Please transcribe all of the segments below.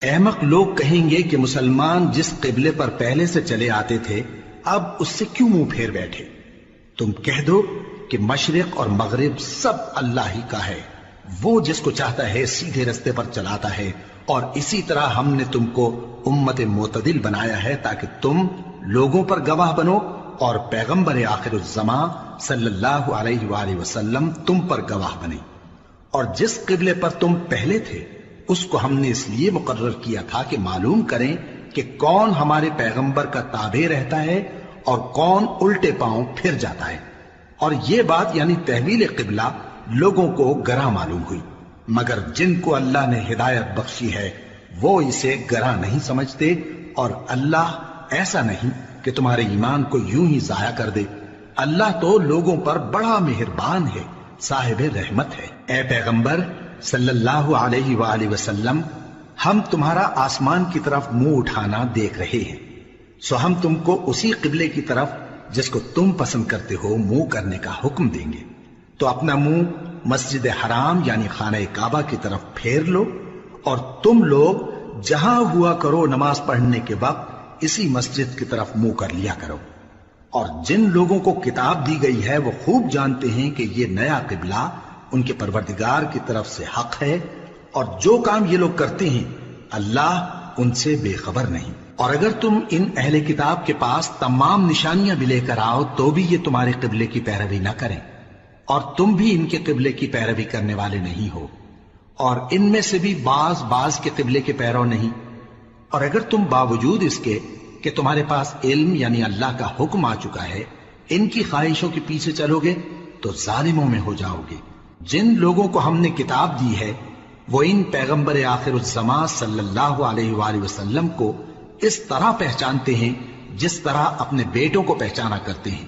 احمق لوگ کہیں گے کہ مسلمان جس قبلے پر پہلے سے چلے آتے تھے اب اس سے کیوں منہ پھیر بیٹھے؟ تم کہہ دو کہ مشرق اور مغرب سب اللہ ہی کا ہے، وہ جس کو چاہتا ہے سیدھے رستے پر چلاتا ہے، اور اسی طرح ہم نے تم کو امت معتدل بنایا ہے تاکہ تم لوگوں پر گواہ بنو اور پیغمبر آخر الزمان صلی اللہ علیہ وآلہ وسلم تم پر گواہ بنے۔ اور جس قبلے پر تم پہلے تھے اس کو ہم نے اس لیے مقرر کیا تھا کہ معلوم کریں کہ کون ہمارے پیغمبر کا تابع رہتا ہے اور کون الٹے پاؤں پھر جاتا ہے۔ اور یہ بات یعنی تحویل قبلہ لوگوں کو گراں معلوم ہوئی، مگر جن کو اللہ نے ہدایت بخشی ہے وہ اسے گراں نہیں سمجھتے، اور اللہ ایسا نہیں کہ تمہارے ایمان کو یوں ہی ضائع کر دے۔ اللہ تو لوگوں پر بڑا مہربان ہے، صاحب رحمت ہے۔ اے پیغمبر صلی اللہ علیہ وآلہ وسلم، ہم تمہارا آسمان کی طرف منہ اٹھانا دیکھ رہے ہیں، سو ہم تم کو اسی قبلے کی طرف جس کو تم پسند کرتے ہو منہ کرنے کا حکم دیں گے، تو اپنا منہ مسجد حرام یعنی خانہ کعبہ کی طرف پھیر لو، اور تم لوگ جہاں ہوا کرو نماز پڑھنے کے وقت اسی مسجد کی طرف منہ کر لیا کرو۔ اور جن لوگوں کو کتاب دی گئی ہے وہ خوب جانتے ہیں کہ یہ نیا قبلہ ان کے پروردگار کی طرف سے حق ہے، اور جو کام یہ لوگ کرتے ہیں اللہ ان سے بے خبر نہیں۔ اور اگر تم ان اہل کتاب کے پاس تمام نشانیاں بھی لے کر آؤ تو بھی یہ تمہارے قبلے کی پیروی نہ کریں، اور تم بھی ان کے قبلے کی پیروی کرنے والے نہیں ہو، اور ان میں سے بھی بعض کے قبلے کے پیرو نہیں۔ اور اگر تم باوجود اس کے کہ تمہارے پاس علم یعنی اللہ کا حکم آ چکا ہے ان کی خواہشوں کے پیچھے چلو گے تو ظالموں میں ہو جاؤ گے۔ جن لوگوں کو ہم نے کتاب دی ہے وہ ان پیغمبر آخر الزمان صلی اللہ علیہ وآلہ وسلم کو اس طرح پہچانتے ہیں جس طرح اپنے بیٹوں کو پہچانا کرتے ہیں،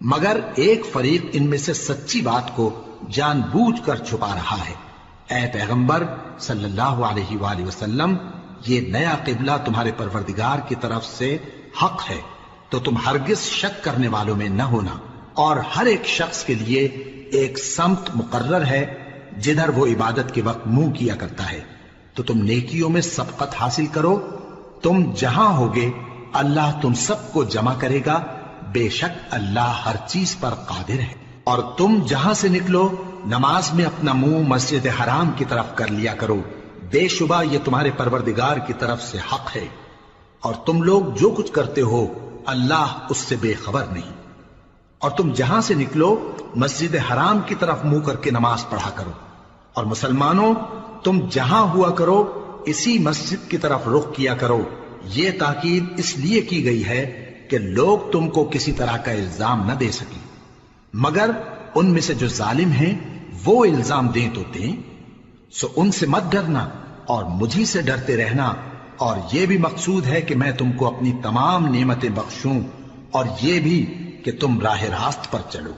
مگر ایک فریق ان میں سے سچی بات کو جان بوجھ کر چھپا رہا ہے۔ اے پیغمبر صلی اللہ علیہ وآلہ وسلم، یہ نیا قبلہ تمہارے پروردگار کی طرف سے حق ہے، تو تم ہرگز شک کرنے والوں میں نہ ہونا، اور ہر ایک شخص کے لیے ایک سمت مقرر ہے جدھر وہ عبادت کے وقت منہ کیا کرتا ہے، تو تم نیکیوں میں سبقت حاصل کرو۔ تم جہاں ہوگے اللہ تم سب کو جمع کرے گا، بے شک اللہ ہر چیز پر قادر ہے۔ اور تم جہاں سے نکلو نماز میں اپنا منہ مسجد حرام کی طرف کر لیا کرو، بے شبہ یہ تمہارے پروردگار کی طرف سے حق ہے، اور تم لوگ جو کچھ کرتے ہو اللہ اس سے بے خبر نہیں۔ اور تم جہاں سے نکلو مسجد حرام کی طرف منہ کر کے نماز پڑھا کرو، اور مسلمانوں تم جہاں ہوا کرو اسی مسجد کی طرف رخ کیا کرو۔ یہ تاکید اس لیے کی گئی ہے کہ لوگ تم کو کسی طرح کا الزام نہ دے سکیں، مگر ان میں سے جو ظالم ہیں وہ الزام دیں تو دیں، سو ان سے مت ڈرنا اور مجھی سے ڈرتے رہنا، اور یہ بھی مقصود ہے کہ میں تم کو اپنی تمام نعمتیں بخشوں، اور یہ بھی کہ تم راہ راست پر چلو۔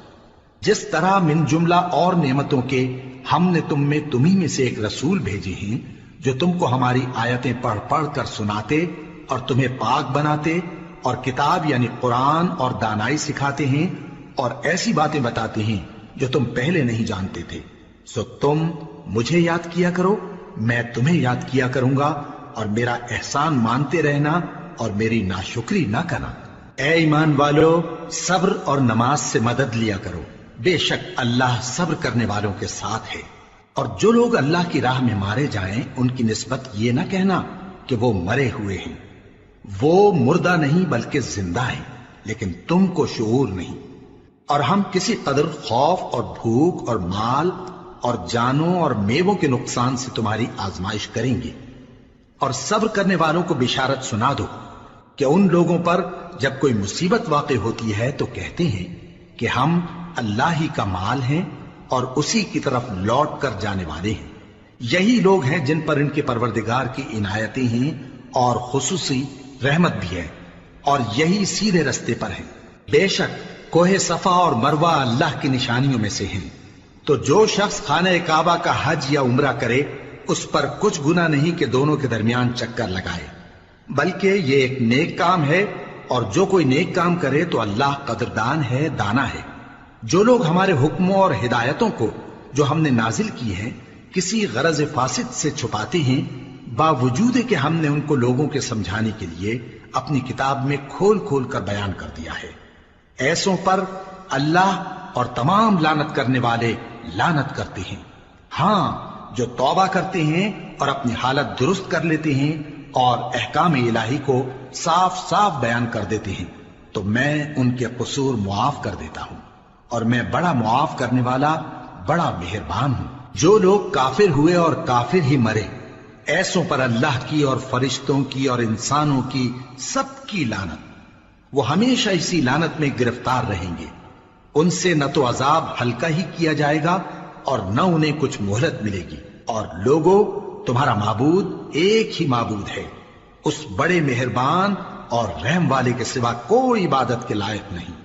جس طرح من جملہ اور نعمتوں کے ہم نے تمہیں میں سے ایک رسول بھیجے ہیں جو تم کو ہماری آیتیں پڑھ پڑھ کر سناتے اور تمہیں پاک بناتے، اور کتاب یعنی قرآن اور دانائی سکھاتے ہیں، اور ایسی باتیں بتاتے ہیں جو تم پہلے نہیں جانتے تھے، سو تم مجھے یاد کیا کرو، میں تمہیں یاد کیا کروں گا، اور میرا احسان مانتے رہنا اور میری ناشکری نہ کرنا۔ اے ایمان والو، صبر اور نماز سے مدد لیا کرو، بے شک اللہ صبر کرنے والوں کے ساتھ ہے۔ اور جو لوگ اللہ کی راہ میں مارے جائیں ان کی نسبت یہ نہ کہنا کہ وہ مرے ہوئے ہیں، وہ مردہ نہیں بلکہ زندہ ہیں، لیکن تم کو شعور نہیں۔ اور ہم کسی قدر خوف اور بھوک اور مال اور جانوں اور میووں کے نقصان سے تمہاری آزمائش کریں گے، اور صبر کرنے والوں کو بشارت سنا دو کہ ان لوگوں پر جب کوئی مصیبت واقع ہوتی ہے تو کہتے ہیں کہ ہم اللہ ہی کا مال ہیں اور اسی کی طرف لوٹ کر جانے والے ہیں۔ یہی لوگ ہیں جن پر ان کے پروردگار کی عنایتیں ہیں اور خصوصی رحمت بھی ہے، اور یہی سیدھے رستے پر ہیں۔ بے شک کوہ صفا اور مروہ اللہ کی نشانیوں میں سے ہیں، تو جو شخص خانہ کعبہ کا حج یا عمرہ کرے اس پر کچھ گناہ نہیں کہ دونوں کے درمیان چکر لگائے، بلکہ یہ ایک نیک کام ہے، اور جو کوئی نیک کام کرے تو اللہ قدردان ہے، دانا ہے۔ جو لوگ ہمارے حکموں اور ہدایتوں کو جو ہم نے نازل کی ہیں کسی غرض فاسد سے چھپاتے ہیں، باوجود کہ ہم نے ان کو لوگوں کے سمجھانے کے لیے اپنی کتاب میں کھول کھول کر بیان کر دیا ہے۔ ایسوں پر اللہ اور تمام لعنت کرنے والے لعنت کرتے ہیں۔ ہاں، جو توبہ کرتے ہیں اور اپنی حالت درست کر لیتے ہیں اور احکام الہی کو صاف صاف بیان کر دیتے ہیں تو میں ان کے قصور معاف کر دیتا ہوں، اور میں بڑا معاف کرنے والا، بڑا مہربان ہوں۔ جو لوگ کافر ہوئے اور کافر ہی مرے، ایسوں پر اللہ کی اور فرشتوں کی اور انسانوں کی سب کی لعنت، وہ ہمیشہ اسی لعنت میں گرفتار رہیں گے۔ ان سے نہ تو عذاب ہلکا ہی کیا جائے گا اور نہ انہیں کچھ مہلت ملے گی۔ اور لوگوں، تمہارا معبود ایک ہی معبود ہے، اس بڑے مہربان اور رحم والے کے سوا کوئی عبادت کے لائق نہیں۔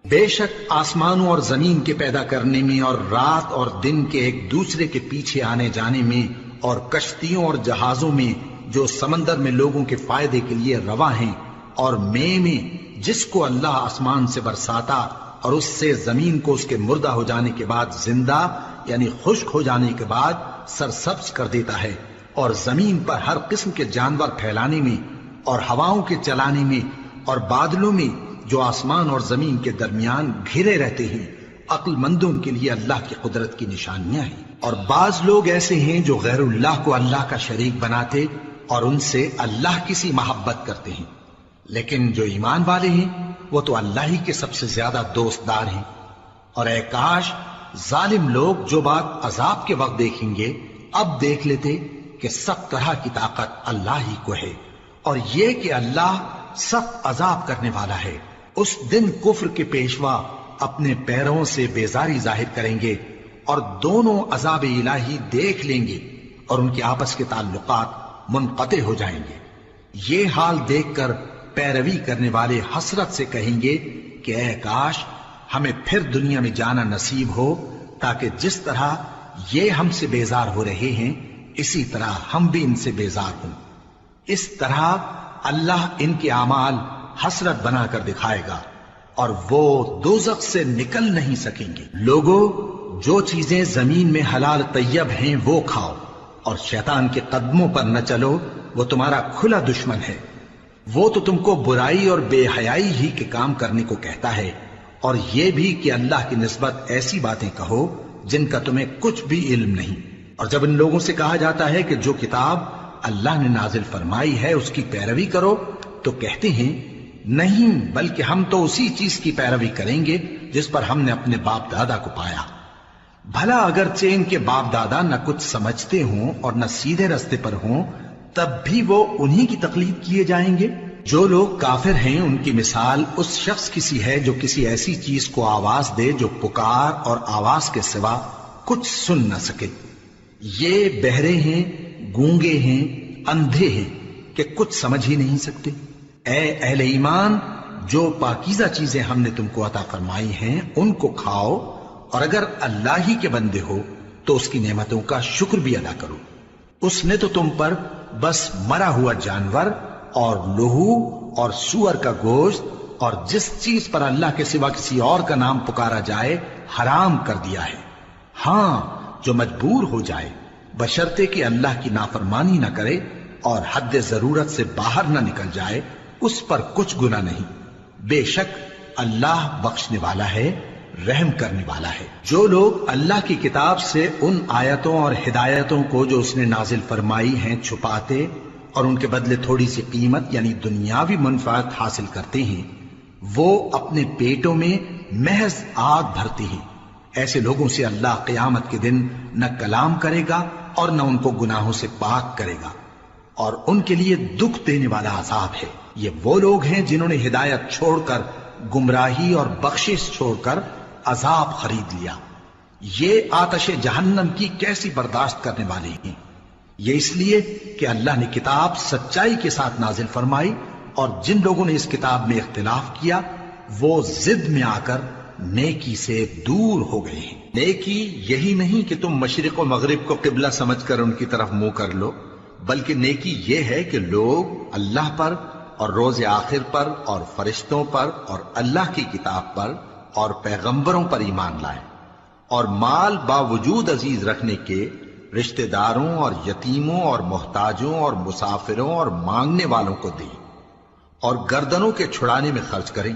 بے شک آسمانوں اور زمین کے پیدا کرنے میں اور رات اور دن کے ایک دوسرے کے پیچھے آنے جانے میں اور کشتیوں اور جہازوں میں جو سمندر میں لوگوں کے فائدے کے لیے رواں ہیں، اور میں جس کو اللہ آسمان سے برساتا اور اس سے زمین کو اس کے مردہ ہو جانے کے بعد زندہ یعنی خشک ہو جانے کے بعد سرسبز کر دیتا ہے، اور زمین پر ہر قسم کے جانور پھیلانے میں اور ہواؤں کے چلانے میں اور بادلوں میں جو آسمان اور زمین کے درمیان گھرے رہتے ہیں، عقل مندوں کے لیے اللہ کی قدرت کی نشانیاں ہیں۔ اور بعض لوگ ایسے ہیں جو غیر اللہ کو اللہ کا شریک بناتے اور ان سے اللہ کی سی محبت کرتے ہیں، لیکن جو ایمان والے ہیں وہ تو اللہ ہی کے سب سے زیادہ دوست دار ہیں۔ اور اے کاش ظالم لوگ جو بات عذاب کے وقت دیکھیں گے اب دیکھ لیتے کہ سب طرح کی طاقت اللہ ہی کو ہے، اور یہ کہ اللہ سخت عذاب کرنے والا ہے۔ اس دن کفر کے پیشوا اپنے پیروں سے بیزاری ظاہر کریں گے اور دونوں عذاب الہی دیکھ لیں گے اور ان کے آپس کے تعلقات منقطع ہو جائیں گے۔ یہ حال دیکھ کر پیروی کرنے والے حسرت سے کہیں گے کہ اے کاش ہمیں پھر دنیا میں جانا نصیب ہو، تاکہ جس طرح یہ ہم سے بیزار ہو رہے ہیں اسی طرح ہم بھی ان سے بیزار ہوں۔ اس طرح اللہ ان کے اعمال حسرت بنا کر دکھائے گا اور وہ دوزخ سے نکل نہیں سکیں گے۔ لوگوں، جو چیزیں زمین میں حلال طیب ہیں وہ کھاؤ، اور شیطان کے قدموں پر نہ چلو، وہ تمہارا کھلا دشمن ہے۔ وہ تو تم کو برائی اور بے حیائی ہی کے کام کرنے کو کہتا ہے، اور یہ بھی کہ اللہ کی نسبت ایسی باتیں کہو جن کا تمہیں کچھ بھی علم نہیں۔ اور جب ان لوگوں سے کہا جاتا ہے کہ جو کتاب اللہ نے نازل فرمائی ہے اس کی پیروی کرو، تو کہتے ہیں نہیں، بلکہ ہم تو اسی چیز کی پیروی کریں گے جس پر ہم نے اپنے باپ دادا کو پایا۔ بھلا اگرچہ ان کے باپ دادا نہ کچھ سمجھتے ہوں اور نہ سیدھے رستے پر ہوں، تب بھی وہ انہی کی تقلید کیے جائیں گے۔ جو لوگ کافر ہیں ان کی مثال اس شخص کی سی ہے جو کسی ایسی چیز کو آواز دے جو پکار اور آواز کے سوا کچھ سن نہ سکے۔ یہ بہرے ہیں، گونگے ہیں، اندھے ہیں کہ کچھ سمجھ ہی نہیں سکتے۔ اے اہل ایمان، جو پاکیزہ چیزیں ہم نے تم کو عطا فرمائی ہیں ان کو کھاؤ، اور اگر اللہ ہی کے بندے ہو تو اس کی نعمتوں کا شکر بھی ادا کرو۔ اس نے تو تم پر بس مرا ہوا جانور اور لہو اور سور کا گوشت اور جس چیز پر اللہ کے سوا کسی اور کا نام پکارا جائے حرام کر دیا ہے۔ ہاں، جو مجبور ہو جائے بشرطے کہ اللہ کی نافرمانی نہ کرے اور حد ضرورت سے باہر نہ نکل جائے، اس پر کچھ گناہ نہیں۔ بے شک اللہ بخشنے والا ہے، رحم کرنے والا ہے۔ جو لوگ اللہ کی کتاب سے ان آیتوں اور ہدایتوں کو جو اس نے نازل فرمائی ہیں چھپاتے اور ان کے بدلے تھوڑی سی قیمت یعنی دنیاوی منفعت حاصل کرتے ہیں، وہ اپنے پیٹوں میں محض آگ بھرتے ہیں۔ ایسے لوگوں سے اللہ قیامت کے دن نہ کلام کرے گا اور نہ ان کو گناہوں سے پاک کرے گا، اور ان کے لیے دکھ دینے والا عذاب ہے۔ یہ وہ لوگ ہیں جنہوں نے ہدایت چھوڑ کر گمراہی اور بخشش چھوڑ کر عذاب خرید لیا۔ یہ آتش جہنم کی کیسی برداشت کرنے والے ہیں۔ یہ اس لیے کہ اللہ نے کتاب سچائی کے ساتھ نازل فرمائی، اور جن لوگوں نے اس کتاب میں اختلاف کیا وہ ضد میں آ کر نیکی سے دور ہو گئے ہیں۔ نیکی یہی نہیں کہ تم مشرق و مغرب کو قبلہ سمجھ کر ان کی طرف منہ کر لو، بلکہ نیکی یہ ہے کہ لوگ اللہ پر اور روز آخر پر اور فرشتوں پر اور اللہ کی کتاب پر اور پیغمبروں پر ایمان لائیں، اور مال باوجود عزیز رکھنے کے رشتہ داروں اور یتیموں اور محتاجوں اور مسافروں اور مانگنے والوں کو دیں، اور گردنوں کے چھڑانے میں خرچ کریں،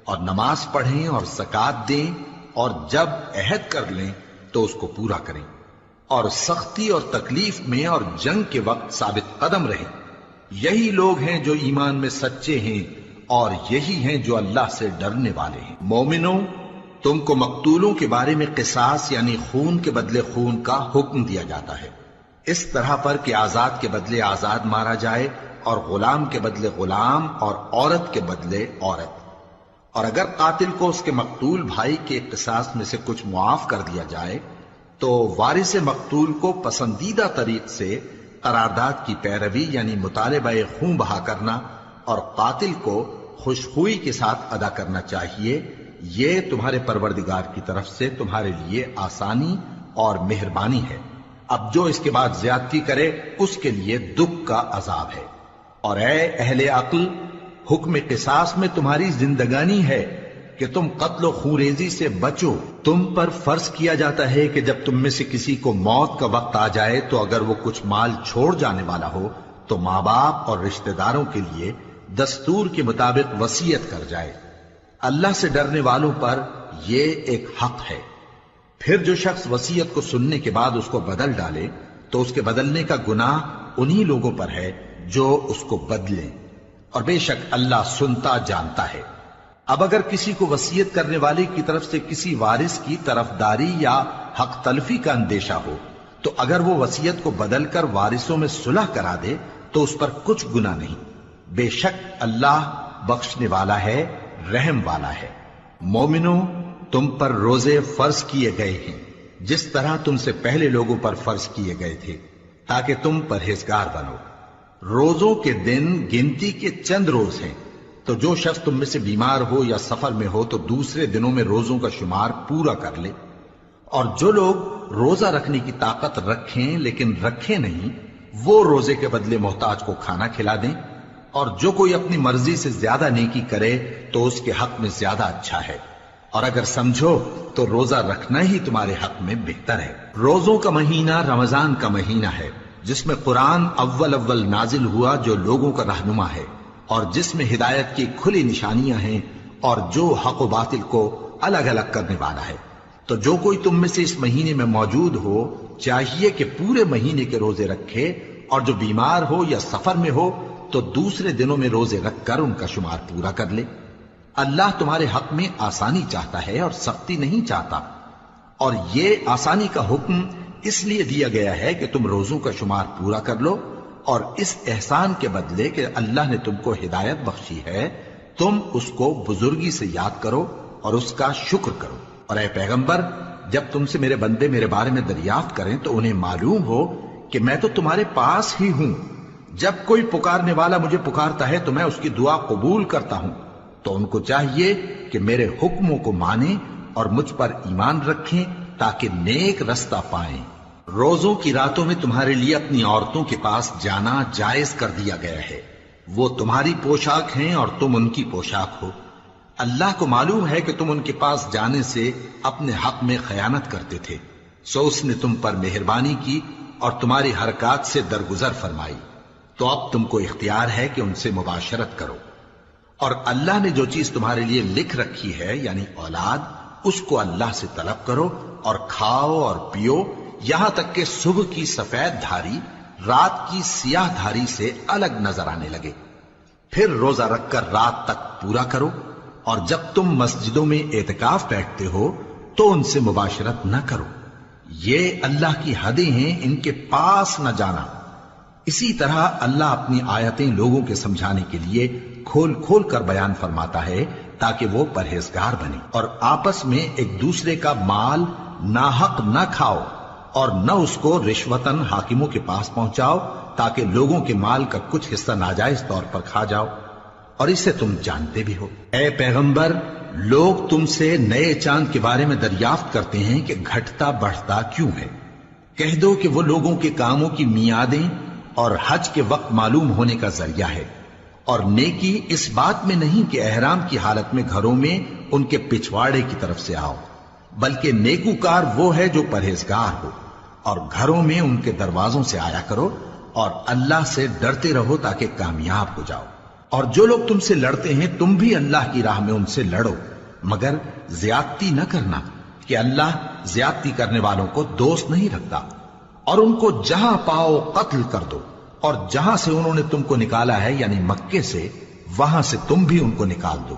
اور نماز پڑھیں اور زکات دیں، اور جب عہد کر لیں تو اس کو پورا کریں، اور سختی اور تکلیف میں اور جنگ کے وقت ثابت قدم رہیں۔ یہی لوگ ہیں جو ایمان میں سچے ہیں، اور یہی ہیں جو اللہ سے ڈرنے والے ہیں۔ مومنوں، تم کو مقتولوں کے بارے میں قصاص یعنی خون کے بدلے خون کا حکم دیا جاتا ہے، اس طرح پر کہ آزاد کے بدلے آزاد مارا جائے، اور غلام کے بدلے غلام، اور عورت کے بدلے عورت۔ اور اگر قاتل کو اس کے مقتول بھائی کے قصاص میں سے کچھ معاف کر دیا جائے تو وارث مقتول کو پسندیدہ طریق سے قرارداد کی پیروی یعنی مطالبہ خون بہا کرنا اور قاتل کو خوشخوئی کے ساتھ ادا کرنا چاہیے۔ یہ تمہارے پروردگار کی طرف سے تمہارے لیے آسانی اور مہربانی ہے۔ اب جو اس کے بعد زیادتی کرے اس کے لیے دکھ کا عذاب ہے۔ اور اے اہل عقل، حکم قصاص میں تمہاری زندگانی ہے کہ تم قتل و خونریزی سے بچو۔ تم پر فرض کیا جاتا ہے کہ جب تم میں سے کسی کو موت کا وقت آ جائے تو اگر وہ کچھ مال چھوڑ جانے والا ہو تو ماں باپ اور رشتہ داروں کے لیے دستور کے مطابق وصیت کر جائے۔ اللہ سے ڈرنے والوں پر یہ ایک حق ہے۔ پھر جو شخص وصیت کو سننے کے بعد اس کو بدل ڈالے تو اس کے بدلنے کا گناہ انہی لوگوں پر ہے جو اس کو بدلیں، اور بے شک اللہ سنتا جانتا ہے۔ اب اگر کسی کو وصیت کرنے والے کی طرف سے کسی وارث کی طرفداری یا حق تلفی کا اندیشہ ہو تو اگر وہ وصیت کو بدل کر وارثوں میں صلح کرا دے تو اس پر کچھ گناہ نہیں، بے شک اللہ بخشنے والا ہے، رحم والا ہے۔ مومنوں، تم پر روزے فرض کیے گئے ہیں جس طرح تم سے پہلے لوگوں پر فرض کیے گئے تھے تاکہ تم پرہیزگار بنو۔ روزوں کے دن گنتی کے چند روز ہیں، تو جو شخص تم میں سے بیمار ہو یا سفر میں ہو تو دوسرے دنوں میں روزوں کا شمار پورا کر لے۔ اور جو لوگ روزہ رکھنے کی طاقت رکھیں لیکن رکھیں نہیں، وہ روزے کے بدلے محتاج کو کھانا کھلا دیں۔ اور جو کوئی اپنی مرضی سے زیادہ نیکی کرے تو اس کے حق میں زیادہ اچھا ہے، اور اگر سمجھو تو روزہ رکھنا ہی تمہارے حق میں بہتر ہے۔ روزوں کا مہینہ رمضان کا مہینہ ہے جس میں قرآن اول نازل ہوا جو لوگوں کا رہنما ہے اور جس میں ہدایت کی کھلی نشانیاں ہیں اور جو حق و باطل کو الگ الگ کرنے والا ہے۔ تو جو کوئی تم میں سے اس مہینے میں موجود ہو چاہیے کہ پورے مہینے کے روزے رکھے، اور جو بیمار ہو یا سفر میں ہو تو دوسرے دنوں میں روزے رکھ کر ان کا شمار پورا کر لے۔ اللہ تمہارے حق میں آسانی چاہتا ہے اور سختی نہیں چاہتا، اور یہ آسانی کا حکم اس لیے دیا گیا ہے کہ تم روزوں کا شمار پورا کر لو، اور اس احسان کے بدلے کہ اللہ نے تم کو ہدایت بخشی ہے تم اس کو بزرگی سے یاد کرو اور اس کا شکر کرو۔ اور اے پیغمبر، جب تم سے میرے بندے میرے بارے میں دریافت کریں تو انہیں معلوم ہو کہ میں تو تمہارے پاس ہی ہوں۔ جب کوئی پکارنے والا مجھے پکارتا ہے تو میں اس کی دعا قبول کرتا ہوں، تو ان کو چاہیے کہ میرے حکموں کو مانیں اور مجھ پر ایمان رکھیں تاکہ نیک رستہ پائیں۔ روزوں کی راتوں میں تمہارے لیے اپنی عورتوں کے پاس جانا جائز کر دیا گیا ہے، وہ تمہاری پوشاک ہیں اور تم ان کی پوشاک ہو۔ اللہ کو معلوم ہے کہ تم ان کے پاس جانے سے اپنے حق میں خیانت کرتے تھے، سو اس نے تم پر مہربانی کی اور تمہاری حرکات سے درگزر فرمائی، تو اب تم کو اختیار ہے کہ ان سے مباشرت کرو۔ اور اللہ نے جو چیز تمہارے لیے لکھ رکھی ہے یعنی اولاد، اس کو اللہ سے طلب کرو اور کھاؤ اور پیو یہاں تک کہ صبح کی سفید دھاری رات کی سیاہ دھاری سے الگ نظر آنے لگے، پھر روزہ رکھ کر رات تک پورا کرو۔ اور جب تم مسجدوں میں اعتکاف بیٹھتے ہو تو ان سے مباشرت نہ کرو، یہ اللہ کی حدیں ہیں، ان کے پاس نہ جانا۔ اسی طرح اللہ اپنی آیتیں لوگوں کے سمجھانے کے لیے کھول کھول کر بیان فرماتا ہے تاکہ وہ پرہیزگار بنے۔ اور آپس میں ایک دوسرے کا مال ناحق نہ کھاؤ اور نہ اس کو رشوتاً حاکموں کے پاس پہنچاؤ تاکہ لوگوں کے مال کا کچھ حصہ ناجائز طور پر کھا جاؤ، اور اسے تم جانتے بھی ہو۔ اے پیغمبر، لوگ تم سے نئے چاند کے بارے میں دریافت کرتے ہیں کہ گھٹتا بڑھتا کیوں ہے۔ کہہ دو کہ وہ لوگوں کے کاموں کی میعادیں اور حج کے وقت معلوم ہونے کا ذریعہ ہے، اور نیکی اس بات میں نہیں کہ احرام کی حالت میں گھروں میں ان کے پچھواڑے کی طرف سے آؤ، بلکہ نیکوکار وہ ہے جو پرہیزگار ہو۔ اور گھروں میں ان کے دروازوں سے آیا کرو اور اللہ سے ڈرتے رہو تاکہ کامیاب ہو جاؤ۔ اور جو لوگ تم سے لڑتے ہیں تم بھی اللہ کی راہ میں ان سے لڑو، مگر زیادتی نہ کرنا کہ اللہ زیادتی کرنے والوں کو دوست نہیں رکھتا۔ اور ان کو جہاں پاؤ قتل کر دو، اور جہاں سے انہوں نے تم کو نکالا ہے یعنی مکے سے، وہاں سے تم بھی ان کو نکال دو۔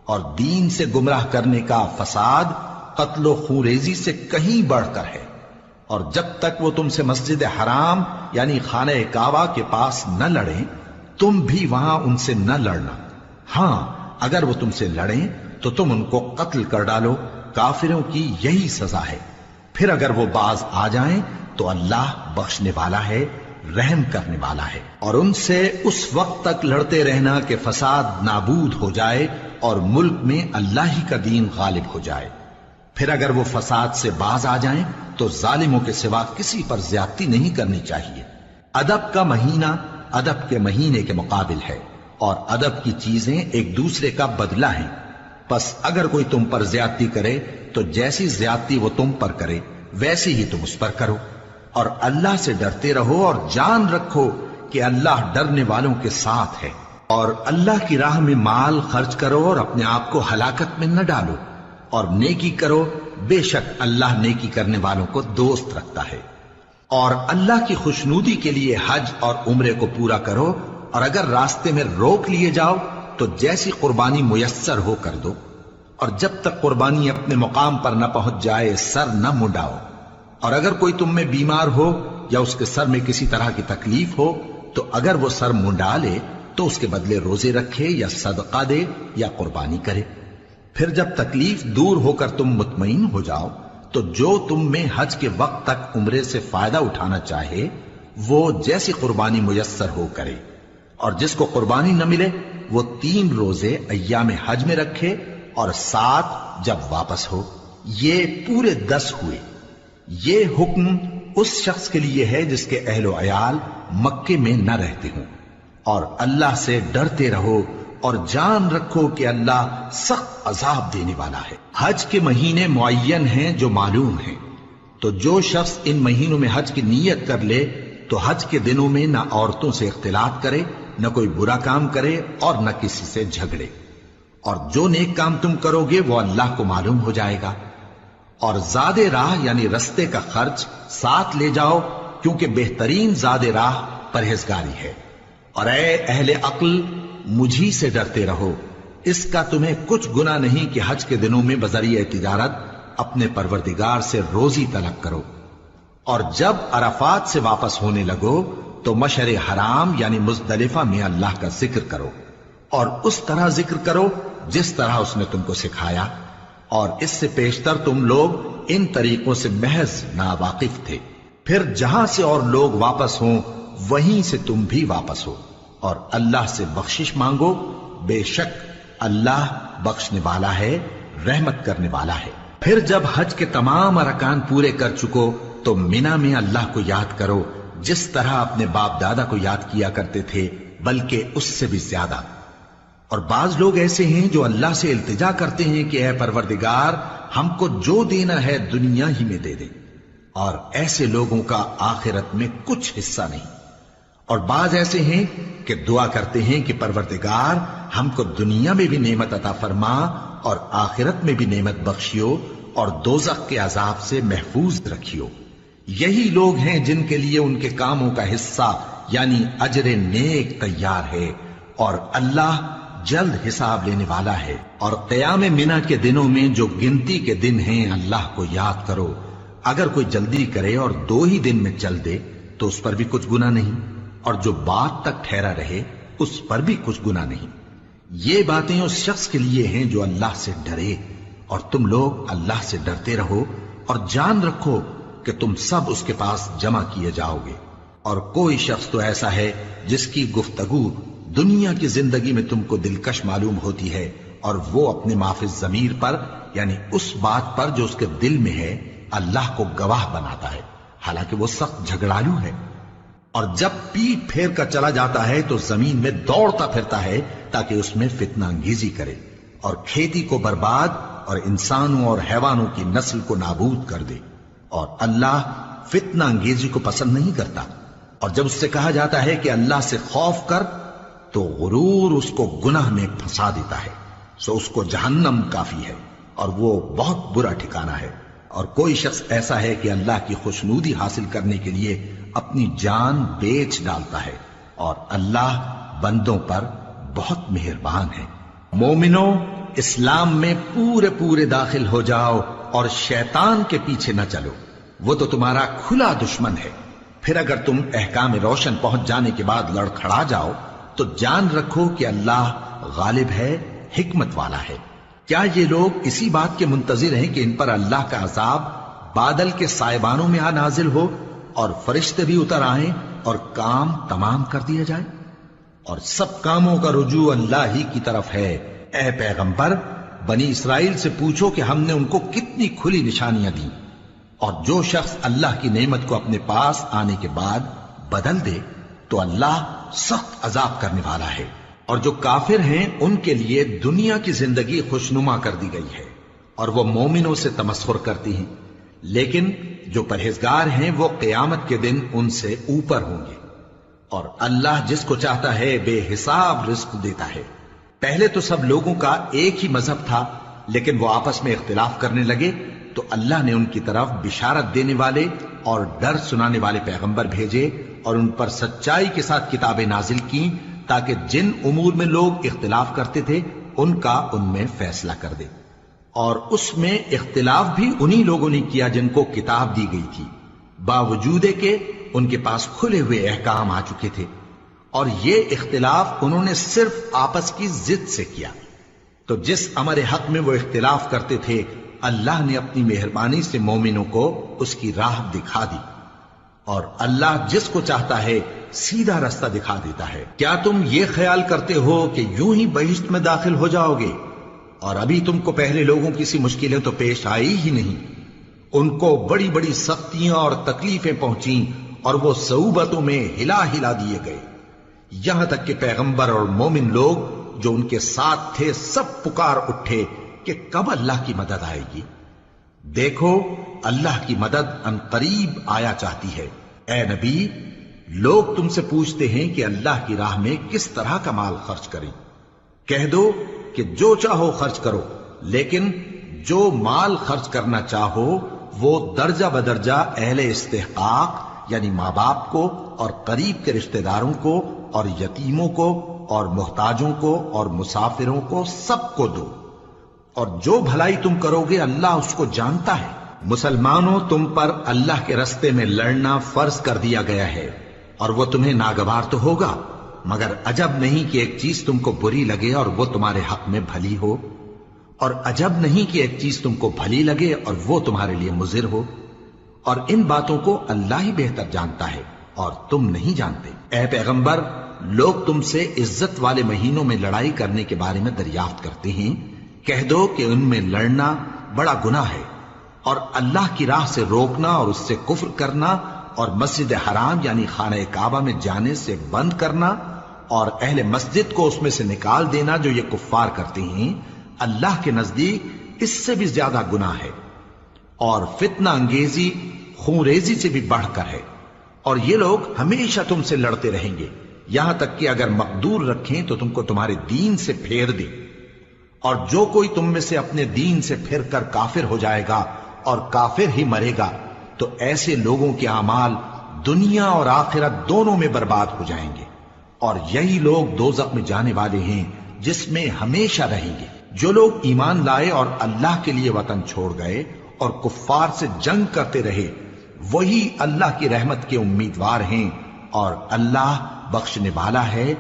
اور دین سے گمراہ کرنے کا فساد قتل و خونریزی سے کہیں بڑھ کر ہے۔ اور جب تک وہ تم سے مسجد حرام یعنی خانہ کعبہ کے پاس نہ لڑیں تم بھی وہاں ان سے نہ لڑنا۔ ہاں اگر وہ تم سے لڑیں تو تم ان کو قتل کر ڈالو، کافروں کی یہی سزا ہے۔ پھر اگر وہ باز آ جائیں تو اللہ بخشنے والا ہے، رحم کرنے والا ہے۔ اور ان سے اس وقت تک لڑتے رہنا کہ فساد نابود ہو جائے اور ملک میں اللہ ہی کا دین غالب ہو جائے۔ پھر اگر وہ فساد سے باز آ جائیں تو ظالموں کے سوا کسی پر زیادتی نہیں کرنی چاہیے۔ ادب کا مہینہ ادب کے مہینے کے مقابل ہے، اور ادب کی چیزیں ایک دوسرے کا بدلہ ہیں۔ پس اگر کوئی تم پر زیادتی کرے تو جیسی زیادتی وہ تم پر کرے ویسے ہی تم اس پر کرو، اور اللہ سے ڈرتے رہو اور جان رکھو کہ اللہ ڈرنے والوں کے ساتھ ہے۔ اور اللہ کی راہ میں مال خرچ کرو اور اپنے آپ کو ہلاکت میں نہ ڈالو، اور نیکی کرو، بے شک اللہ نیکی کرنے والوں کو دوست رکھتا ہے۔ اور اللہ کی خوشنودی کے لیے حج اور عمرے کو پورا کرو، اور اگر راستے میں روک لیے جاؤ تو جیسی قربانی میسر ہو کر دو، اور جب تک قربانی اپنے مقام پر نہ پہنچ جائے سر نہ منڈاؤ۔ اور اگر کوئی تم میں بیمار ہو یا اس کے سر میں کسی طرح کی تکلیف ہو تو اگر وہ سر منڈا لے تو اس کے بدلے روزے رکھے یا صدقہ دے یا قربانی کرے۔ پھر جب تکلیف دور ہو کر تم مطمئن ہو جاؤ تو جو تم میں حج کے وقت تک عمرے سے فائدہ اٹھانا چاہے وہ جیسی قربانی میسر ہو کرے، اور جس کو قربانی نہ ملے وہ 3 روزے ایام حج میں رکھے اور 7 جب واپس ہو، یہ پورے 10 ہوئے۔ یہ حکم اس شخص کے لیے ہے جس کے اہل و عیال مکے میں نہ رہتے ہوں۔ اور اللہ سے ڈرتے رہو اور جان رکھو کہ اللہ سخت عذاب دینے والا ہے۔ حج کے مہینے معین ہیں جو معلوم ہیں، تو جو شخص ان مہینوں میں حج کی نیت کر لے تو حج کے دنوں میں نہ عورتوں سے اختلاط کرے، نہ کوئی برا کام کرے اور نہ کسی سے جھگڑے۔ اور جو نیک کام تم کرو گے وہ اللہ کو معلوم ہو جائے گا۔ اور زاد راہ یعنی رستے کا خرچ ساتھ لے جاؤ، کیونکہ بہترین زاد راہ پرہیزگاری ہے۔ اور اے اہل عقل مجھی سے ڈرتے رہو، اس کا تمہیں کچھ گناہ نہیں کہ حج کے دنوں میں بذریعہ تجارت اپنے پروردگار سے روزی طلب کرو۔ اور جب عرفات سے واپس ہونے لگو تو مشعر حرام یعنی مزدلفہ میں اللہ کا ذکر کرو، اور اس طرح ذکر کرو جس طرح اس نے تم کو سکھایا، اور اس سے پیشتر تم لوگ ان طریقوں سے محض ناواقف تھے۔ پھر جہاں سے اور لوگ واپس ہوں وہیں سے تم بھی واپس ہو، اور اللہ سے بخشش مانگو، بے شک اللہ بخشنے والا ہے، رحمت کرنے والا ہے۔ پھر جب حج کے تمام ارکان پورے کر چکو تو مینا میں اللہ کو یاد کرو جس طرح اپنے باپ دادا کو یاد کیا کرتے تھے، بلکہ اس سے بھی زیادہ۔ اور بعض لوگ ایسے ہیں جو اللہ سے التجا کرتے ہیں کہ اے پروردگار ہم کو جو دینا ہے دنیا ہی میں دے دے، اور ایسے لوگوں کا آخرت میں کچھ حصہ نہیں۔ اور بعض ایسے ہیں کہ دعا کرتے ہیں کہ پروردگار ہم کو دنیا میں بھی نعمت عطا فرما اور آخرت میں بھی نعمت بخشیو اور دوزخ کے عذاب سے محفوظ رکھیو۔ یہی لوگ ہیں جن کے لیے ان کے کاموں کا حصہ یعنی اجر نیک تیار ہے، اور اللہ جلد حساب لینے والا ہے۔ اور قیام منی کے دنوں میں جو گنتی کے دن ہیں اللہ کو یاد کرو۔ اگر کوئی جلدی کرے اور 2 ہی دن میں چل دے تو اس پر بھی کچھ گناہ نہیں، اور جو بات تک ٹھہرا رہے اس پر بھی کچھ گناہ نہیں۔ یہ باتیں اس شخص کے لیے ہیں جو اللہ سے ڈرے، اور تم لوگ اللہ سے ڈرتے رہو اور جان رکھو کہ تم سب اس کے پاس جمع کیے جاؤ گے۔ اور کوئی شخص تو ایسا ہے جس کی گفتگو دنیا کی زندگی میں تم کو دلکش معلوم ہوتی ہے، اور وہ اپنے معافی ضمیر پر یعنی اس بات پر جو اس کے دل میں ہے اللہ کو گواہ بناتا ہے، حالانکہ وہ سخت جھگڑالو ہے۔ اور جب پیٹ پھیر کر چلا جاتا ہے تو زمین میں دوڑتا پھرتا ہے تاکہ اس میں فتنہ انگیزی کرے اور کھیتی کو برباد اور انسانوں اور حیوانوں کی نسل کو نابود کر دے۔ اور اللہ فتنہ انگیزی کو پسند نہیں کرتا، اور جب اس سے کہا جاتا ہے کہ اللہ سے خوف کر تو غرور اس کو گناہ میں پھنسا دیتا ہے، سو اس کو جہنم کافی ہے اور وہ بہت برا ٹھکانہ ہے۔ اور کوئی شخص ایسا ہے کہ اللہ کی خوشنودی حاصل کرنے کے لیے اپنی جان بیچ ڈالتا ہے، اور اللہ بندوں پر بہت مہربان ہے۔ مومنو، اسلام میں پورے پورے داخل ہو جاؤ اور شیطان کے پیچھے نہ چلو، وہ تو تمہارا کھلا دشمن ہے۔ پھر اگر تم احکام روشن پہنچ جانے کے بعد لڑکھڑا جاؤ تو جان رکھو کہ اللہ غالب ہے، حکمت والا ہے۔ کیا یہ لوگ اسی بات کے منتظر ہیں کہ ان پر اللہ کا عذاب بادل کے سائبانوں میں آ نازل ہو اور فرشتے بھی اتر آئیں اور کام تمام کر دیا جائے؟ اور سب کاموں کا رجوع اللہ ہی کی طرف ہے۔ اے پیغمبر، بنی اسرائیل سے پوچھو کہ ہم نے ان کو کتنی کھلی نشانیاں دیں، اور جو شخص اللہ کی نعمت کو اپنے پاس آنے کے بعد بدل دے تو اللہ سخت عذاب کرنے والا ہے۔ اور جو کافر ہیں ان کے لیے دنیا کی زندگی خوشنما کر دی گئی ہے اور وہ مومنوں سے تمسخر کرتی ہیں، لیکن جو پرہیزگار ہیں وہ قیامت کے دن ان سے اوپر ہوں گے، اور اللہ جس کو چاہتا ہے بے حساب رزق دیتا ہے۔ پہلے تو سب لوگوں کا ایک ہی مذہب تھا، لیکن وہ آپس میں اختلاف کرنے لگے تو اللہ نے ان کی طرف بشارت دینے والے اور ڈر سنانے والے پیغمبر بھیجے اور ان پر سچائی کے ساتھ کتابیں نازل کی تاکہ جن امور میں لوگ اختلاف کرتے تھے ان کا ان میں فیصلہ کر دے۔ اور اس میں اختلاف بھی انہی لوگوں نے کیا جن کو کتاب دی گئی تھی، باوجود کہ ان کے پاس کھلے ہوئے احکام آ چکے تھے، اور یہ اختلاف انہوں نے صرف آپس کی ضد سے کیا۔ تو جس امر حق میں وہ اختلاف کرتے تھے اللہ نے اپنی مہربانی سے مومنوں کو اس کی راہ دکھا دی، اور اللہ جس کو چاہتا ہے سیدھا رستہ دکھا دیتا ہے۔ کیا تم یہ خیال کرتے ہو کہ یوں ہی بہشت میں داخل ہو جاؤ گے، اور ابھی تم کو پہلے لوگوں کی سی مشکلیں تو پیش آئی ہی نہیں؟ ان کو بڑی بڑی سختیاں اور تکلیفیں پہنچیں اور وہ صعوبتوں میں ہلا ہلا دیے گئے، یہاں تک کہ پیغمبر اور مومن لوگ جو ان کے ساتھ تھے سب پکار اٹھے کہ کب اللہ کی مدد آئے گی۔ دیکھو اللہ کی مدد ان قریب آیا چاہتی ہے۔ اے نبی، لوگ تم سے پوچھتے ہیں کہ اللہ کی راہ میں کس طرح کا مال خرچ کریں۔ کہہ دو کہ جو چاہو خرچ کرو، لیکن جو مال خرچ کرنا چاہو وہ درجہ بدرجہ اہل استحقاق یعنی ماں باپ کو اور قریب کے رشتہ داروں کو اور یتیموں کو اور محتاجوں کو اور مسافروں کو سب کو دو، اور جو بھلائی تم کرو گے اللہ اس کو جانتا ہے۔ مسلمانوں، تم پر اللہ کے رستے میں لڑنا فرض کر دیا گیا ہے، اور وہ تمہیں ناگوار تو ہوگا، مگر عجب نہیں کہ ایک چیز تم کو بری لگے اور وہ تمہارے حق میں بھلی ہو، اور عجب نہیں کہ ایک چیز تم کو بھلی لگے اور وہ تمہارے لیے مضر ہو، اور ان باتوں کو اللہ ہی بہتر جانتا ہے اور تم نہیں جانتے۔ اے پیغمبر، لوگ تم سے عزت والے مہینوں میں لڑائی کرنے کے بارے میں دریافت کرتے ہیں، کہہ دو کہ ان میں لڑنا بڑا گناہ ہے، اور اللہ کی راہ سے روکنا اور اس سے کفر کرنا اور مسجد حرام یعنی خانہ کعبہ میں جانے سے بند کرنا اور اہل مسجد کو اس میں سے نکال دینا جو یہ کفار کرتے ہیں، اللہ کے نزدیک اس سے بھی زیادہ گناہ ہے، اور فتنہ انگیزی خونریزی سے بھی بڑھ کر ہے۔ اور یہ لوگ ہمیشہ تم سے لڑتے رہیں گے، یہاں تک کہ اگر مقدور رکھیں تو تم کو تمہارے دین سے پھیر دیں، اور جو کوئی تم میں سے اپنے دین سے پھر کر کافر ہو جائے گا اور کافر ہی مرے گا تو ایسے لوگوں کے اعمال دنیا اور آخرت دونوں میں برباد ہو جائیں گے، اور یہی لوگ دوزخ میں جانے والے ہیں جس میں ہمیشہ رہیں گے۔ جو لوگ ایمان لائے اور اللہ کے لیے وطن چھوڑ گئے اور کفار سے جنگ کرتے رہے وہی اللہ کی رحمت کے امیدوار ہیں، اور اللہ بخشنے والا ہے،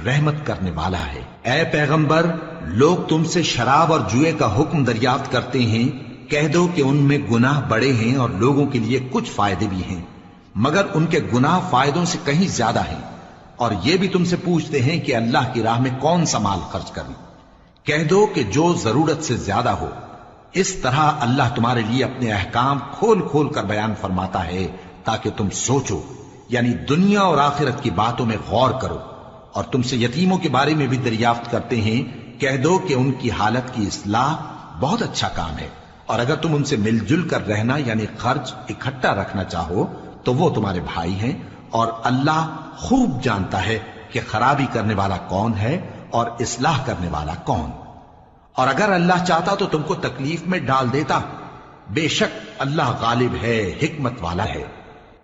رحمت کرنے والا ہے۔ اے پیغمبر، لوگ تم سے شراب اور جوئے کا حکم دریافت کرتے ہیں، کہہ دو کہ ان میں گناہ بڑے ہیں اور لوگوں کے لیے کچھ فائدے بھی ہیں، مگر ان کے گناہ فائدوں سے کہیں زیادہ ہیں۔ اور یہ بھی تم سے پوچھتے ہیں کہ اللہ کی راہ میں کون سا مال خرچ کریں، کہہ دو کہ جو ضرورت سے زیادہ ہو۔ اس طرح اللہ تمہارے لیے اپنے احکام کھول کھول کر بیان فرماتا ہے تاکہ تم سوچو، یعنی دنیا اور آخرت کی باتوں میں غور کرو۔ اور تم سے یتیموں کے بارے میں بھی دریافت کرتے ہیں، کہہ دو کہ ان کی حالت کی اصلاح بہت اچھا کام ہے، اور اگر تم ان سے مل جل کر رہنا یعنی خرچ اکٹھا رکھنا چاہو تو وہ تمہارے بھائی ہیں، اور اللہ خوب جانتا ہے کہ خرابی کرنے والا کون ہے اور اصلاح کرنے والا کون۔ اور اگر اللہ چاہتا تو تم کو تکلیف میں ڈال دیتا، بے شک اللہ غالب ہے، حکمت والا ہے۔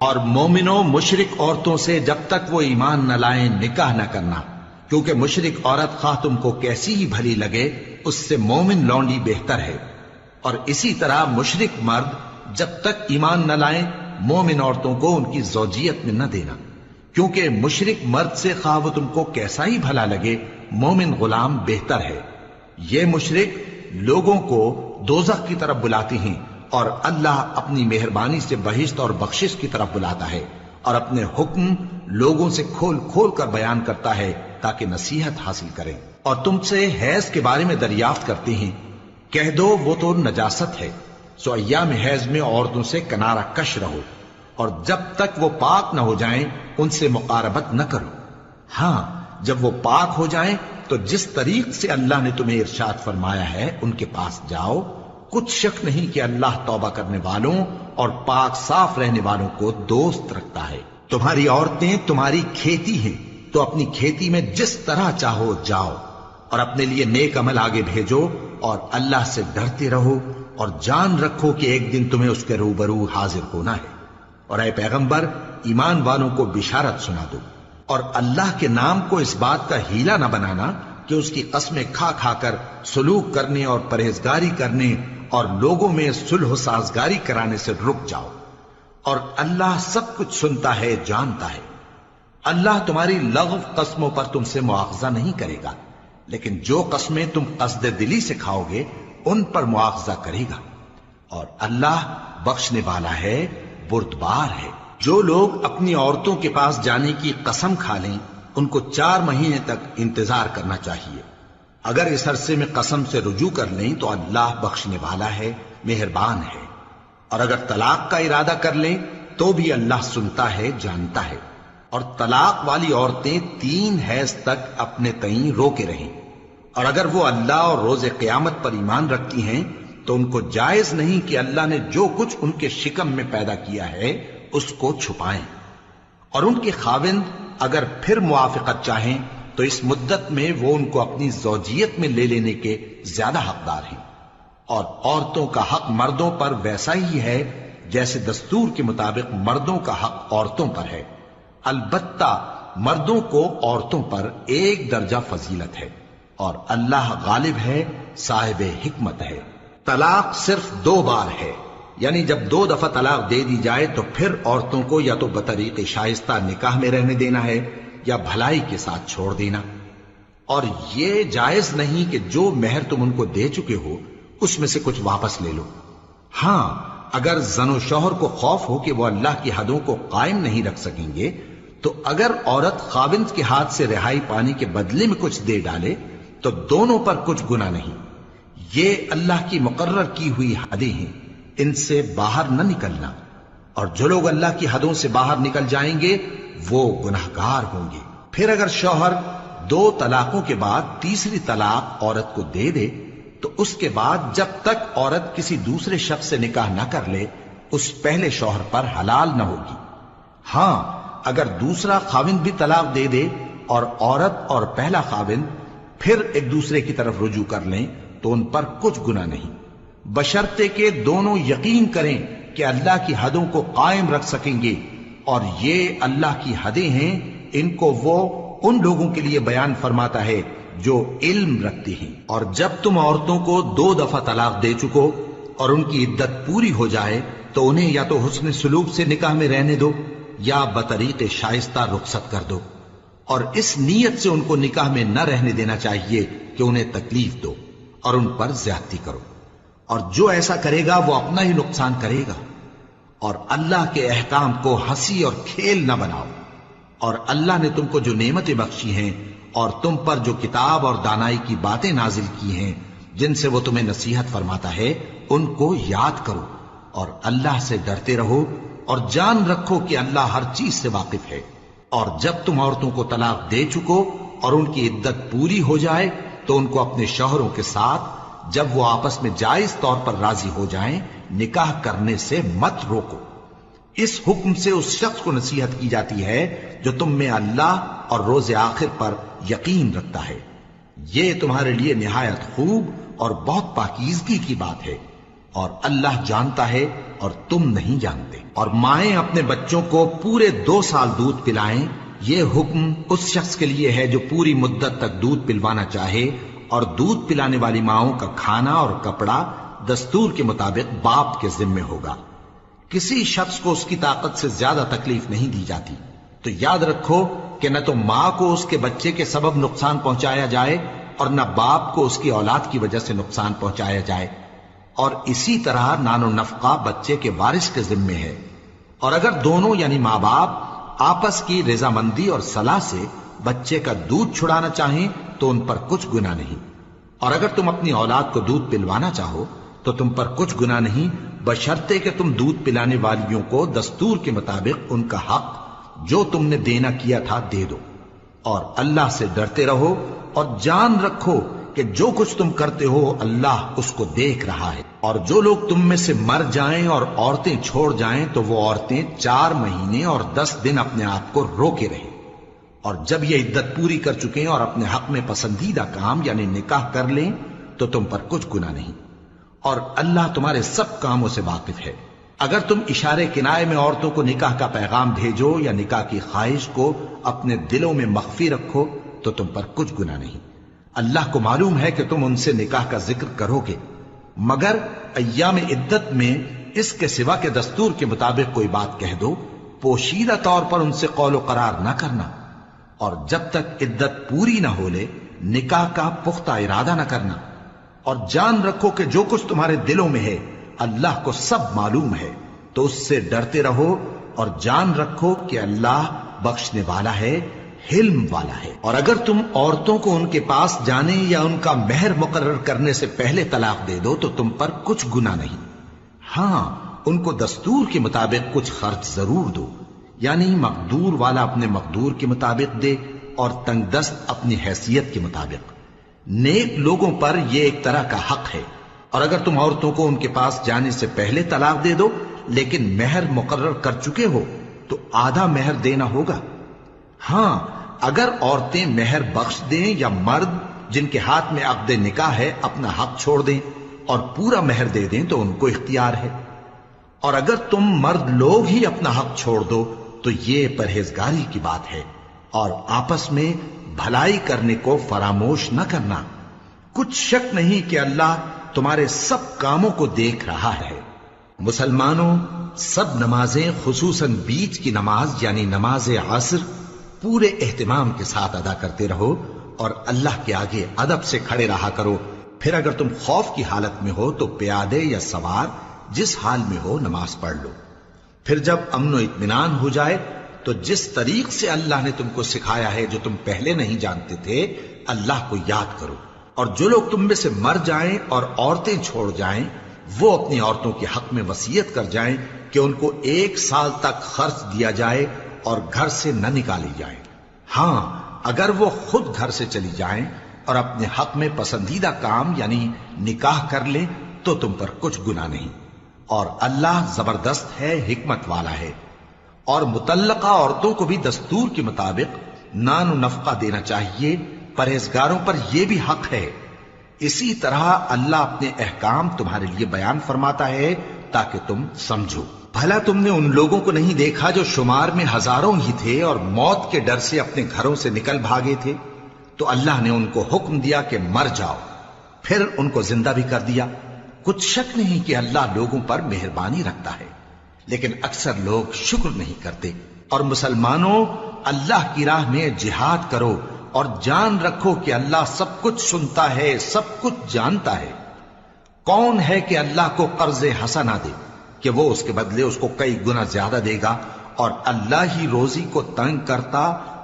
اور مومنوں مشرک عورتوں سے جب تک وہ ایمان نہ لائیں نکاح نہ کرنا، کیونکہ مشرک عورت خواہ تم کو کیسی ہی بھلی لگے اس سے مومن لونڈی بہتر ہے۔ اور اسی طرح مشرک مرد جب تک ایمان نہ لائیں مومن عورتوں کو ان کی زوجیت میں نہ دینا، کیونکہ مشرک مرد سے خواہ وہ تم کو کیسا ہی بھلا لگے مومن غلام بہتر ہے۔ یہ مشرک لوگوں کو دوزخ کی طرف بلاتے ہیں، اور اللہ اپنی مہربانی سے بہشت اور بخشش کی طرف بلاتا ہے، اور اپنے حکم لوگوں سے کھول کھول کر بیان کرتا ہے تاکہ نصیحت حاصل کریں۔ اور تم سے حیض کے بارے میں دریافت کرتے ہیں، کہہ دو وہ تو نجاست ہے، سو ایام حیض میں عورتوں سے کنارہ کش رہو، اور جب تک وہ پاک نہ ہو جائیں ان سے مقاربت نہ کرو۔ ہاں جب وہ پاک ہو جائیں تو جس طریق سے اللہ نے تمہیں ارشاد فرمایا ہے ان کے پاس جاؤ، کچھ شک نہیں کہ اللہ توبہ کرنے والوں اور پاک صاف رہنے والوں کو دوست رکھتا ہے۔ تمہاری عورتیں تمہاری کھیتی ہیں، تو اپنی کھیتی میں جس طرح چاہو جاؤ، اور اپنے لیے نیک عمل آگے بھیجو، اور اللہ سے ڈرتے رہو، اور جان رکھو کہ ایک دن تمہیں اس کے روبرو حاضر ہونا ہے۔ اور اے پیغمبر ایمان والوں کو بشارت سنا دو، اور اللہ کے نام کو اس بات کا ہیلا نہ بنانا کہ اس کی قسمیں کھا کھا کر سلوک کرنے اور پرہیزگاری کرنے اور لوگوں میں صلح و سازگاری کرانے سے رک جاؤ، اور اللہ سب کچھ سنتا ہے، جانتا ہے۔ اللہ تمہاری لغو قسموں پر تم سے مواخذہ نہیں کرے گا، لیکن جو قسمیں تم قصد دلی سے کھاؤ گے ان پر مواخذہ کرے گا، اور اللہ بخشنے والا ہے، بردبار ہے۔ جو لوگ اپنی عورتوں کے پاس جانے کی قسم کھا لیں ان کو 4 مہینے تک انتظار کرنا چاہیے۔ اگر اس عرصے میں قسم سے رجوع کر لیں تو اللہ بخشنے والا ہے، مہربان ہے۔ اور اگر طلاق کا ارادہ کر لیں تو بھی اللہ سنتا ہے، جانتا ہے۔ اور طلاق والی عورتیں 3 حیض تک اپنے تئیں روکے رہیں، اور اگر وہ اللہ اور روز قیامت پر ایمان رکھتی ہیں تو ان کو جائز نہیں کہ اللہ نے جو کچھ ان کے شکم میں پیدا کیا ہے اس کو چھپائیں۔ اور ان کے خاوند اگر پھر موافقت چاہیں تو اس مدت میں وہ ان کو اپنی زوجیت میں لے لینے کے زیادہ حقدار ہیں۔ اور عورتوں کا حق مردوں پر ویسا ہی ہے جیسے دستور کے مطابق مردوں کا حق عورتوں پر ہے، البتہ مردوں کو عورتوں پر 1 درجہ فضیلت ہے، اور اللہ غالب ہے، صاحب حکمت ہے۔ طلاق صرف 2 بار ہے، یعنی جب 2 دفعہ طلاق دے دی جائے تو پھر عورتوں کو یا تو بطریق شائستہ نکاح میں رہنے دینا ہے یا بھلائی کے ساتھ چھوڑ دینا۔ اور یہ جائز نہیں کہ جو مہر تم ان کو دے چکے ہو اس میں سے کچھ واپس لے لو۔ ہاں اگر زن و شوہر کو خوف ہو کہ وہ اللہ کی حدوں کو قائم نہیں رکھ سکیں گے تو اگر عورت خاوند کے ہاتھ سے رہائی پانے کے بدلے میں کچھ دے ڈالے تو دونوں پر کچھ گناہ نہیں۔ یہ اللہ کی مقرر کی ہوئی حدیں ہیں، ان سے باہر نہ نکلنا، اور جو لوگ اللہ کی حدوں سے باہر نکل جائیں گے وہ گناہگار ہوں گے۔ پھر اگر شوہر 2 طلاقوں کے بعد تیسری طلاق عورت کو دے دے تو اس کے بعد جب تک عورت کسی دوسرے شخص سے نکاح نہ کر لے اس پہلے شوہر پر حلال نہ ہوگی۔ ہاں اگر دوسرا خاوند بھی طلاق دے دے اور عورت اور پہلا خاوند پھر ایک دوسرے کی طرف رجوع کر لیں تو ان پر کچھ گناہ نہیں، بشرطے کہ دونوں یقین کریں کہ اللہ کی حدوں کو قائم رکھ سکیں گے، اور یہ اللہ کی حدیں ہیں، ان کو وہ ان لوگوں کے لیے بیان فرماتا ہے جو علم رکھتے ہیں۔ اور جب تم عورتوں کو 2 دفعہ طلاق دے چکو اور ان کی عدت پوری ہو جائے تو انہیں یا تو حسن سلوک سے نکاح میں رہنے دو یا بطریق شائستہ رخصت کر دو، اور اس نیت سے ان کو نکاح میں نہ رہنے دینا چاہیے کہ انہیں تکلیف دو اور ان پر زیادتی کرو، اور جو ایسا کرے گا وہ اپنا ہی نقصان کرے گا۔ اور اللہ کے احکام کو ہنسی اور کھیل نہ بناؤ، اور اللہ نے تم کو جو نعمتیں بخشی ہیں اور تم پر جو کتاب اور دانائی کی باتیں نازل کی ہیں جن سے وہ تمہیں نصیحت فرماتا ہے ان کو یاد کرو، اور اللہ سے ڈرتے رہو، اور جان رکھو کہ اللہ ہر چیز سے واقف ہے۔ اور جب تم عورتوں کو طلاق دے چکو اور ان کی عدت پوری ہو جائے تو ان کو اپنے شوہروں کے ساتھ جب وہ آپس میں جائز طور پر راضی ہو جائیں نکاح کرنے سے مت روکو۔ اس حکم سے اس شخص کو نصیحت کی جاتی ہے جو تم میں اللہ اور روز آخر پر یقین رکھتا ہے۔ یہ تمہارے لیے نہایت خوب اور بہت پاکیزگی کی بات ہے، اور اللہ جانتا ہے اور تم نہیں جانتے۔ اور مائیں اپنے بچوں کو پورے 2 سال دودھ پلائیں، یہ حکم اس شخص کے لیے ہے جو پوری مدت تک دودھ پلوانا چاہے، اور دودھ پلانے والی ماؤں کا کھانا اور کپڑا دستور کے مطابق باپ کے ذمے ہوگا۔ کسی شخص کو اس کی طاقت سے زیادہ تکلیف نہیں دی جاتی، تو یاد رکھو کہ نہ تو ماں کو اس کے بچے کے سبب نقصان پہنچایا جائے اور نہ باپ کو اس کی اولاد کی وجہ سے نقصان پہنچایا جائے، اور اسی طرح نان و نفقہ بچے کے وارث کے ذمے ہے۔ اور اگر دونوں یعنی ماں باپ آپس کی رضامندی اور صلاح سے بچے کا دودھ چھڑانا چاہیں تو ان پر کچھ گناہ نہیں، اور اگر تم اپنی اولاد کو دودھ پلوانا چاہو تو تم پر کچھ گناہ نہیں، بشرطے کہ تم دودھ پلانے والیوں کو دستور کے مطابق ان کا حق جو تم نے دینا کیا تھا دے دو۔ اور اللہ سے ڈرتے رہو اور جان رکھو کہ جو کچھ تم کرتے ہو اللہ اس کو دیکھ رہا ہے۔ اور جو لوگ تم میں سے مر جائیں اور عورتیں چھوڑ جائیں تو وہ عورتیں 4 مہینے اور 10 دن اپنے آپ کو روکے رہیں، اور جب یہ عدت پوری کر چکیں اور اپنے حق میں پسندیدہ کام یعنی نکاح کر لیں تو تم پر کچھ گناہ نہیں، اور اللہ تمہارے سب کاموں سے واقف ہے۔ اگر تم اشارے کنائے میں عورتوں کو نکاح کا پیغام بھیجو یا نکاح کی خواہش کو اپنے دلوں میں مخفی رکھو تو تم پر کچھ گناہ نہیں۔ اللہ کو معلوم ہے کہ تم ان سے نکاح کا ذکر کرو گے، مگر ایام عدت میں اس کے سوا کے دستور کے مطابق کوئی بات کہہ دو، پوشیدہ طور پر ان سے قول و قرار نہ کرنا، اور جب تک عدت پوری نہ ہو لے نکاح کا پختہ ارادہ نہ کرنا۔ اور جان رکھو کہ جو کچھ تمہارے دلوں میں ہے اللہ کو سب معلوم ہے، تو اس سے ڈرتے رہو اور جان رکھو کہ اللہ بخشنے والا ہے، حلم والا ہے۔ اور اگر تم عورتوں کو ان کے پاس جانے یا ان کا مہر مقرر کرنے سے پہلے طلاق دے دو تو تم پر کچھ گناہ نہیں، ہاں ان کو دستور کے مطابق کچھ خرچ ضرور دو، یعنی مقدور والا اپنے مقدور کے مطابق دے اور تنگ دست اپنی حیثیت کے مطابق۔ نیک لوگوں پر یہ ایک طرح کا حق ہے۔ اور اگر تم عورتوں کو ان کے پاس جانے سے پہلے طلاق دے دو لیکن مہر مقرر کر چکے ہو تو آدھا مہر دینا ہوگا۔ ہاں اگر عورتیں مہر بخش دیں یا مرد جن کے ہاتھ میں عقد نکاح ہے اپنا حق چھوڑ دیں اور پورا مہر دے دیں تو ان کو اختیار ہے۔ اور اگر تم مرد لوگ ہی اپنا حق چھوڑ دو تو یہ پرہیزگاری کی بات ہے، اور آپس میں بھلائی کرنے کو فراموش نہ کرنا۔ کچھ شک نہیں کہ اللہ تمہارے سب کاموں کو دیکھ رہا ہے۔ مسلمانوں، سب نمازیں خصوصاً بیچ کی نماز یعنی نماز عصر پورے اہتمام کے ساتھ ادا کرتے رہو اور اللہ کے آگے ادب سے کھڑے رہا کرو۔ پھر اگر تم خوف کی حالت میں ہو تو پیادے یا سوار جس حال میں ہو نماز پڑھ لو۔ پھر جب امن و اطمینان ہو جائے تو جس طریق سے اللہ نے تم کو سکھایا ہے جو تم پہلے نہیں جانتے تھے اللہ کو یاد کرو۔ اور جو لوگ تم میں سے مر جائیں اور عورتیں چھوڑ جائیں وہ اپنی عورتوں کے حق میں وصیت کر جائیں کہ ان کو 1 سال تک خرچ دیا جائے اور گھر سے نہ نکالی جائے۔ ہاں اگر وہ خود گھر سے چلی جائیں اور اپنے حق میں پسندیدہ کام یعنی نکاح کر لیں تو تم پر کچھ گناہ نہیں، اور اللہ زبردست ہے، حکمت والا ہے۔ اور مطلقہ عورتوں کو بھی دستور کے مطابق نان و نفقہ دینا چاہیے، پرہیزگاروں پر یہ بھی حق ہے۔ اسی طرح اللہ اپنے احکام تمہارے لیے بیان فرماتا ہے تاکہ تم سمجھو۔ بھلا تم نے ان لوگوں کو نہیں دیکھا جو شمار میں ہزاروں ہی تھے اور موت کے ڈر سے اپنے گھروں سے نکل بھاگے تھے؟ تو اللہ نے ان کو حکم دیا کہ مر جاؤ، پھر ان کو زندہ بھی کر دیا۔ کچھ شک نہیں کہ اللہ لوگوں پر مہربانی رکھتا ہے، لیکن اکثر لوگ شکر نہیں کرتے۔ اور مسلمانوں، اللہ کی راہ میں جہاد کرو اور جان رکھو کہ اللہ سب کچھ سنتا ہے، سب کچھ جانتا ہے۔ کون ہے کہ اللہ کو قرض حسنہ دے کہ وہ اس کے بدلے اس کو کئی گنا زیادہ دے گا؟ اور اللہ ہی روزی کو تنگ کرتا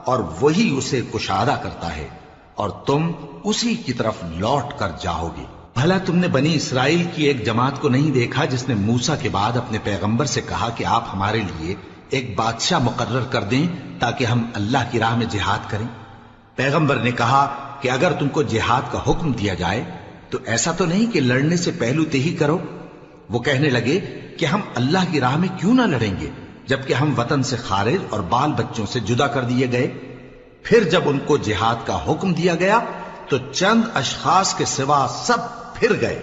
اور وہی اسے کشادہ کرتا ہے، اور تم اسی کی طرف لوٹ کر جاؤ گے۔ بھلا تم نے بنی اسرائیل کی ایک جماعت کو نہیں دیکھا جس نے موسیٰ کے بعد اپنے پیغمبر سے کہا کہ آپ ہمارے لیے ایک بادشاہ مقرر کر دیں تاکہ ہم اللہ کی راہ میں جہاد کریں؟ پیغمبر نے کہا کہ اگر تم کو جہاد کا حکم دیا جائے تو ایسا تو نہیں کہ لڑنے سے پہلو تہی کرو؟ وہ کہنے لگے کہ ہم اللہ کی راہ میں کیوں نہ لڑیں گے جبکہ ہم وطن سے خارج اور بال بچوں سے جدا کر دیے گئے۔ پھر جب ان کو جہاد کا حکم دیا گیا تو چند اشخاص کے سوا سب پھر گئے،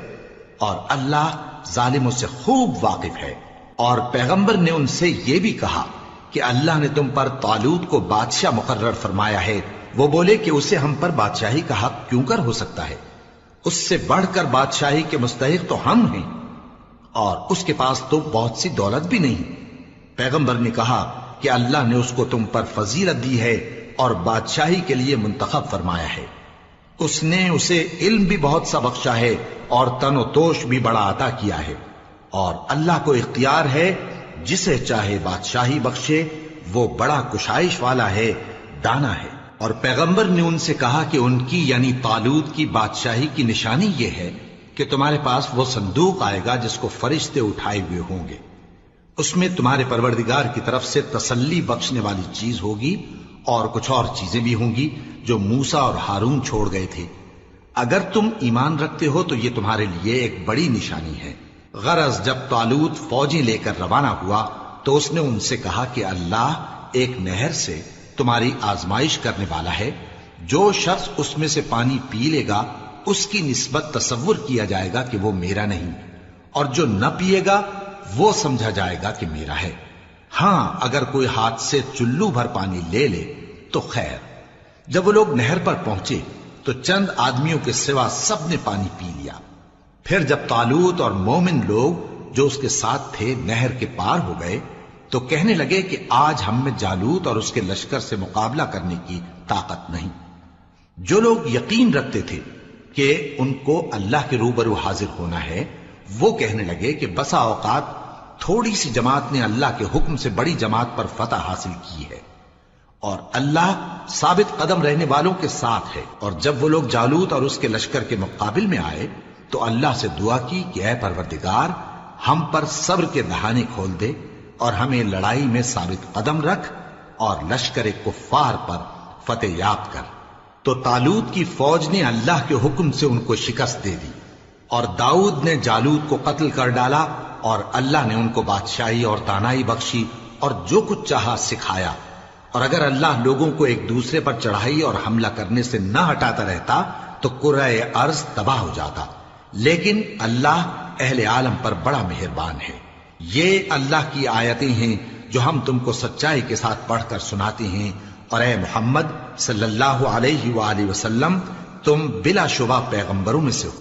اور اللہ ظالموں سے خوب واقف ہے۔ اور پیغمبر نے ان سے یہ بھی کہا کہ اللہ نے تم پر طالوت کو بادشاہ مقرر فرمایا ہے۔ وہ بولے کہ اسے ہم پر بادشاہی کا حق کیوں کر ہو سکتا ہے؟ اس سے بڑھ کر بادشاہی کے مستحق تو ہم ہیں، اور اس کے پاس تو بہت سی دولت بھی نہیں۔ پیغمبر نے کہا کہ اللہ نے اس کو تم پر فضیلت دی ہے اور بادشاہی کے لیے منتخب فرمایا ہے۔ اس نے اسے علم بھی بہت سا بخشا ہے اور تن و توش بھی بڑا عطا کیا ہے، اور اللہ کو اختیار ہے جسے چاہے بادشاہی بخشے، وہ بڑا کشائش والا ہے، دانا ہے۔ اور پیغمبر نے ان سے کہا کہ ان کی یعنی طالوت کی بادشاہی کی نشانی یہ ہے کہ تمہارے پاس وہ صندوق آئے گا جس کو فرشتے اٹھائے ہوئے ہوں گے، اس میں تمہارے پروردگار کی طرف سے تسلی بخشنے والی چیز ہوگی اور کچھ اور چیزیں بھی ہوں گی جو موسیٰ اور ہارون چھوڑ گئے تھے۔ اگر تم ایمان رکھتے ہو تو یہ تمہارے لیے ایک بڑی نشانی ہے۔ غرض جب طالوت فوجیں لے کر روانہ ہوا تو اس نے ان سے کہا کہ اللہ ایک نہر سے تمہاری آزمائش کرنے والا ہے، جو شخص اس میں سے پانی پی لے گا اس کی نسبت تصور کیا جائے گا کہ وہ میرا نہیں، اور جو نہ پیے گا وہ سمجھا جائے گا کہ میرا ہے۔ ہاں اگر کوئی ہاتھ سے چلو بھر پانی لے لے تو خیر۔ جب وہ لوگ نہر پر پہنچے تو چند آدمیوں کے سوا سب نے پانی پی لیا۔ پھر جب طالوت اور مومن لوگ جو اس کے ساتھ تھے نہر کے پار ہو گئے تو کہنے لگے کہ آج ہم میں جالوت اور اس کے لشکر سے مقابلہ کرنے کی طاقت نہیں۔ جو لوگ یقین رکھتے تھے کہ ان کو اللہ کے روبرو حاضر ہونا ہے، وہ کہنے لگے کہ بسا اوقات تھوڑی سی جماعت نے اللہ کے حکم سے بڑی جماعت پر فتح حاصل کی ہے، اور اللہ ثابت قدم رہنے والوں کے ساتھ ہے۔ اور جب وہ لوگ جالوت اور اس کے لشکر کے مقابل میں آئے تو اللہ سے دعا کی کہ اے پروردگار ہم پر صبر کے دہانے کھول دے اور ہمیں لڑائی میں ثابت قدم رکھ اور لشکر کفار پر فتح یاب کر۔ تو طالوت کی فوج نے اللہ کے حکم سے ان کو شکست دے دی، اور داؤد نے جالوت کو قتل کر ڈالا، اور اللہ نے ان کو بادشاہی اور دانائی بخشی اور جو کچھ چاہا سکھایا۔ اور اگر اللہ لوگوں کو ایک دوسرے پر چڑھائی اور حملہ کرنے سے نہ ہٹاتا رہتا تو کرۂ ارض تباہ ہو جاتا، لیکن اللہ اہل عالم پر بڑا مہربان ہے۔ یہ اللہ کی آیتیں ہیں جو ہم تم کو سچائی کے ساتھ پڑھ کر سناتے ہیں، اور اے محمد صلی اللہ علیہ وآلہ وسلم تم بلا شبہ پیغمبروں میں سے ہو۔